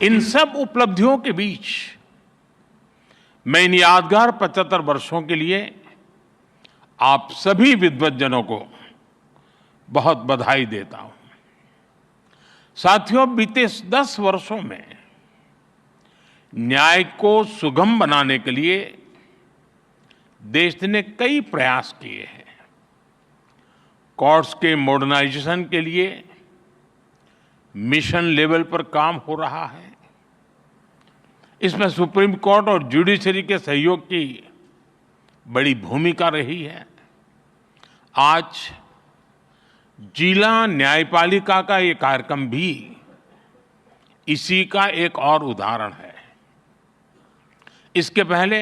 इन सब उपलब्धियों के बीच मैं इन यादगार 75 वर्षों के लिए आप सभी विद्वज्जनों को बहुत बधाई देता हूं। साथियों, बीते 10 वर्षों में न्याय को सुगम बनाने के लिए देश ने कई प्रयास किए हैं। कोर्ट्स के मॉडर्नाइजेशन के लिए मिशन लेवल पर काम हो रहा है। इसमें सुप्रीम कोर्ट और जुडिशरी के सहयोग की बड़ी भूमिका रही है। आज जिला न्यायपालिका का ये कार्यक्रम भी इसी का एक और उदाहरण है। इसके पहले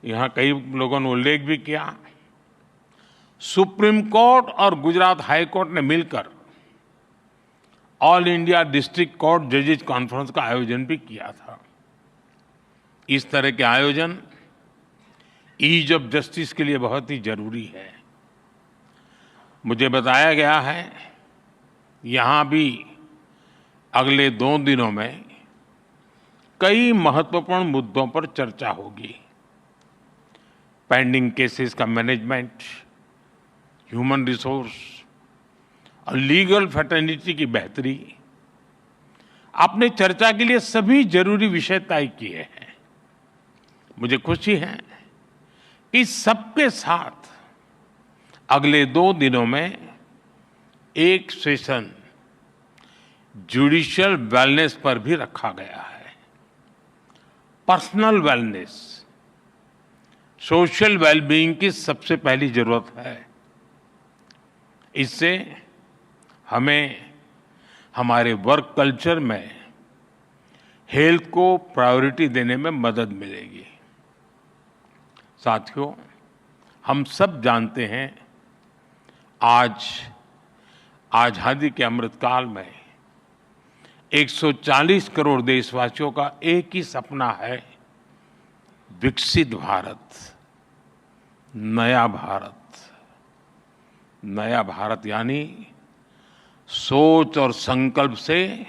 यहां कई लोगों ने उल्लेख भी किया, सुप्रीम कोर्ट और गुजरात हाई कोर्ट ने मिलकर ऑल इंडिया डिस्ट्रिक्ट कोर्ट जजेस कॉन्फ्रेंस का आयोजन भी किया था। इस तरह के आयोजन ईज ऑफ जस्टिस के लिए बहुत ही जरूरी है। मुझे बताया गया है यहां भी अगले 2 दिनों में कई महत्वपूर्ण मुद्दों पर चर्चा होगी। पेंडिंग केसेस का मैनेजमेंट, ह्यूमन रिसोर्स और लीगल फैटर्निटी की बेहतरी। आपने चर्चा के लिए सभी जरूरी विषय तय किए हैं। मुझे खुशी है कि सबके साथ अगले 2 दिनों में एक सेशन जुडिशियल वेलनेस पर भी रखा गया है। पर्सनल वेलनेस, सोशल वेलबीइंग की सबसे पहली जरूरत है। इससे हमें हमारे वर्क कल्चर में हेल्थ को प्रायोरिटी देने में मदद मिलेगी। साथियों, हम सब जानते हैं आज आजादी के अमृतकाल में 140 करोड़ देशवासियों का एक ही सपना है, विकसित भारत, नया भारत। नया भारत यानी सोच और संकल्प से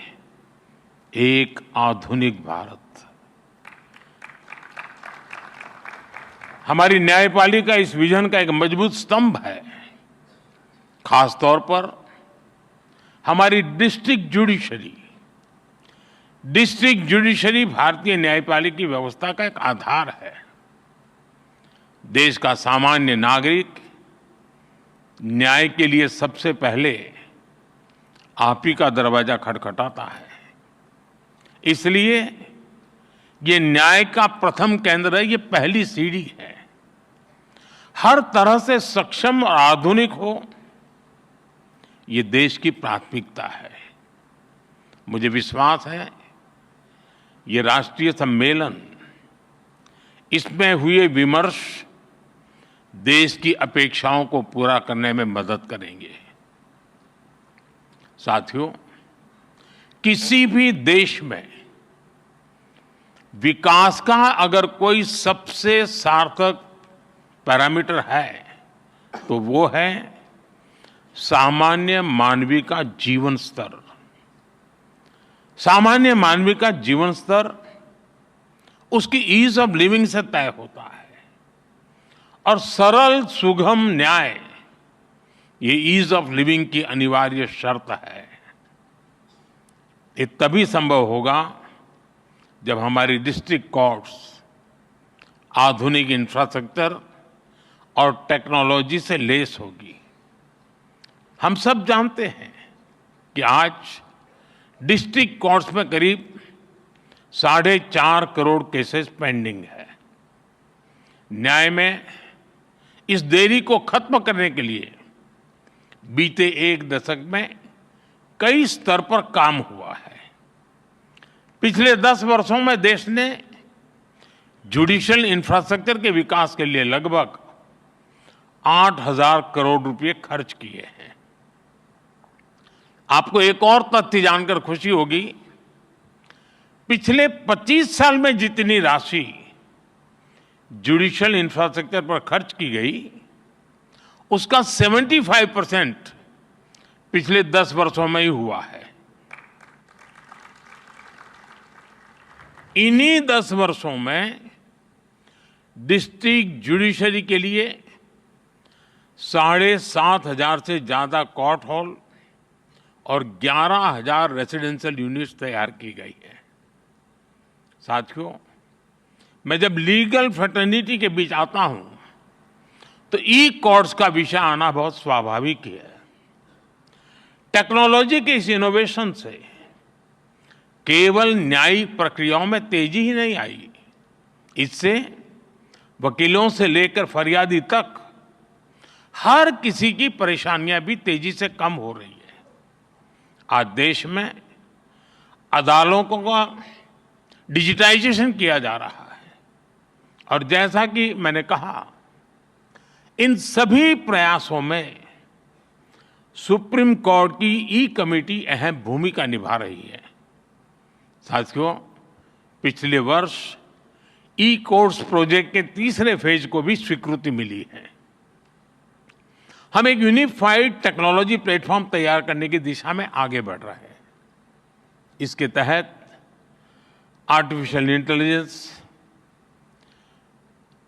एक आधुनिक भारत। हमारी न्यायपालिका इस विजन का एक मजबूत स्तंभ है। खास तौर पर हमारी डिस्ट्रिक्ट जुडिशरी भारतीय न्यायपालिका की व्यवस्था का एक आधार है। देश का सामान्य नागरिक न्याय के लिए सबसे पहले आप ही का दरवाजा खटखटाता है। इसलिए ये न्याय का प्रथम केंद्र है, ये पहली सीढ़ी है। हर तरह से सक्षम और आधुनिक हो, ये देश की प्राथमिकता है। मुझे विश्वास है ये राष्ट्रीय सम्मेलन, इसमें हुए विमर्श देश की अपेक्षाओं को पूरा करने में मदद करेंगे। साथियों, किसी भी देश में विकास का अगर कोई सबसे सार्थक पैरामीटर है तो वो है सामान्य मानवीय का जीवन स्तर। सामान्य मानवीय का जीवन स्तर उसकी ईज ऑफ लिविंग से तय होता है और सरल सुगम न्याय ये ईज ऑफ लिविंग की अनिवार्य शर्त है। ये तभी संभव होगा जब हमारी डिस्ट्रिक्ट कोर्ट्स आधुनिक इंफ्रास्ट्रक्चर और टेक्नोलॉजी से लैस होगी। हम सब जानते हैं कि आज डिस्ट्रिक्ट कोर्ट्स में करीब 4.5 करोड़ केसेस पेंडिंग है। न्याय में इस देरी को खत्म करने के लिए बीते 1 दशक में कई स्तर पर काम हुआ है। पिछले 10 वर्षों में देश ने जुडिशियल इंफ्रास्ट्रक्चर के विकास के लिए लगभग 8,000 करोड़ रुपए खर्च किए हैं। आपको एक और तथ्य जानकर खुशी होगी, पिछले 25 साल में जितनी राशि जुडिशियल इंफ्रास्ट्रक्चर पर खर्च की गई, उसका 75% पिछले 10 वर्षों में ही हुआ है। इन्हीं 10 वर्षों में डिस्ट्रिक्ट जुडिशरी के लिए 7,500 से ज्यादा कोर्ट हॉल और 11,000 रेजिडेंशियल यूनिट्स तैयार की गई है। साथियों, मैं जब लीगल फ्रेटर्निटी के बीच आता हूं तो ई कोर्ट्स का विषय आना बहुत स्वाभाविक है। टेक्नोलॉजी के इस इनोवेशन से केवल न्यायिक प्रक्रियाओं में तेजी ही नहीं आई, इससे वकीलों से लेकर फरियादी तक हर किसी की परेशानियां भी तेजी से कम हो रही है। आज देश में अदालतों का डिजिटाइजेशन किया जा रहा है और जैसा कि मैंने कहा, इन सभी प्रयासों में सुप्रीम कोर्ट की ई कमेटी अहम भूमिका निभा रही है। साथियों, पिछले वर्ष ई कोर्ट्स प्रोजेक्ट के तीसरे फेज को भी स्वीकृति मिली है। हम एक यूनिफाइड टेक्नोलॉजी प्लेटफॉर्म तैयार करने की दिशा में आगे बढ़ रहे हैं। इसके तहत artificial intelligence,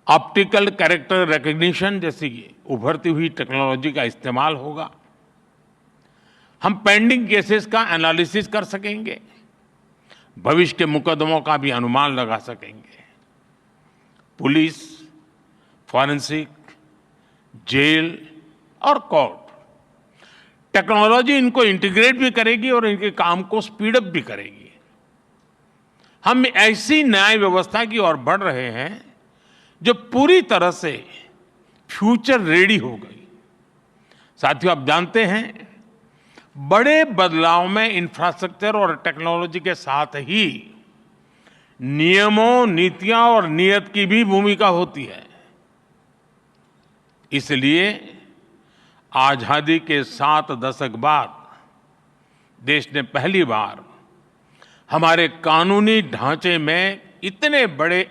optical character recognition जैसी उभरती हुई टेक्नोलॉजी का इस्तेमाल होगा। हम पेंडिंग केसेस का एनालिसिस कर सकेंगे, भविष्य के मुकदमों का भी अनुमान लगा सकेंगे। पुलिस, फॉरेंसिक, जेल और कोर्ट टेक्नोलॉजी इनको इंटीग्रेट भी करेगी और इनके काम को स्पीड अप भी करेगी। हम ऐसी न्याय व्यवस्था की ओर बढ़ रहे हैं जो पूरी तरह से फ्यूचर रेडी हो गई। साथियों, आप जानते हैं, बड़े बदलाव में इंफ्रास्ट्रक्चर और टेक्नोलॉजी के साथ ही नियमों, नीतियां और नीयत की भी भूमिका होती है। इसलिए आजादी के 7 दशक बाद देश ने पहली बार हमारे कानूनी ढांचे में इतने बड़े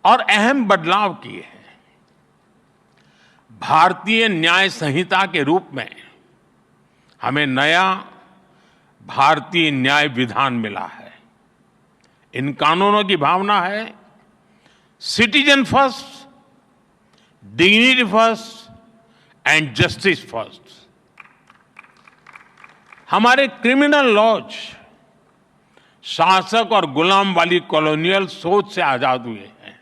और अहम बदलाव किए हैं। भारतीय न्याय संहिता के रूप में हमें नया भारतीय न्याय विधान मिला है। इन कानूनों की भावना है citizen first, dignity first and justice first. हमारे क्रिमिनल लॉज शासक और गुलाम वाली कॉलोनियल सोच से आजाद हुए हैं।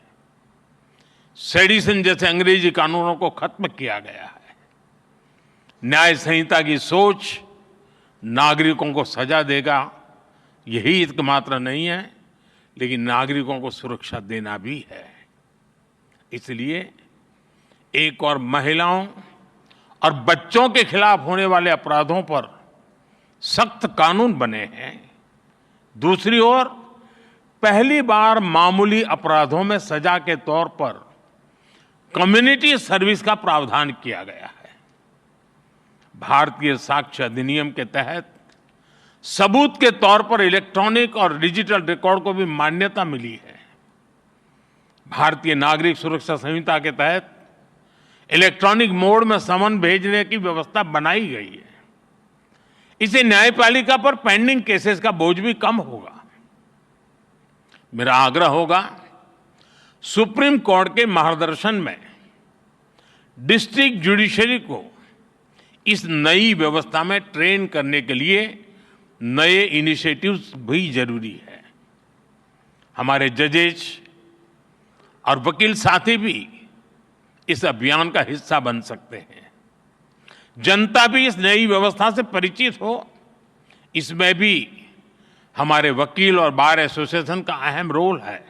सेडिशन जैसे अंग्रेजी कानूनों को खत्म किया गया है। न्याय संहिता की सोच नागरिकों को सजा देगा, यही एकमात्र नहीं है, लेकिन नागरिकों को सुरक्षा देना भी है। इसलिए एक और महिलाओं और बच्चों के खिलाफ होने वाले अपराधों पर सख्त कानून बने हैं। दूसरी ओर पहली बार मामूली अपराधों में सजा के तौर पर कम्युनिटी सर्विस का प्रावधान किया गया है। भारतीय साक्ष्य अधिनियम के तहत सबूत के तौर पर इलेक्ट्रॉनिक और डिजिटल रिकॉर्ड को भी मान्यता मिली है। भारतीय नागरिक सुरक्षा संहिता के तहत इलेक्ट्रॉनिक मोड में समन भेजने की व्यवस्था बनाई गई है। इससे न्यायपालिका पर पेंडिंग केसेस का बोझ भी कम होगा। मेरा आग्रह होगा, सुप्रीम कोर्ट के मार्गदर्शन में डिस्ट्रिक्ट जुडिशरी को इस नई व्यवस्था में ट्रेन करने के लिए नए इनिशिएटिव्स भी जरूरी है। हमारे जजेस और वकील साथी भी इस अभियान का हिस्सा बन सकते हैं। जनता भी इस नई व्यवस्था से परिचित हो, इसमें भी हमारे वकील और बार एसोसिएशन का अहम रोल है।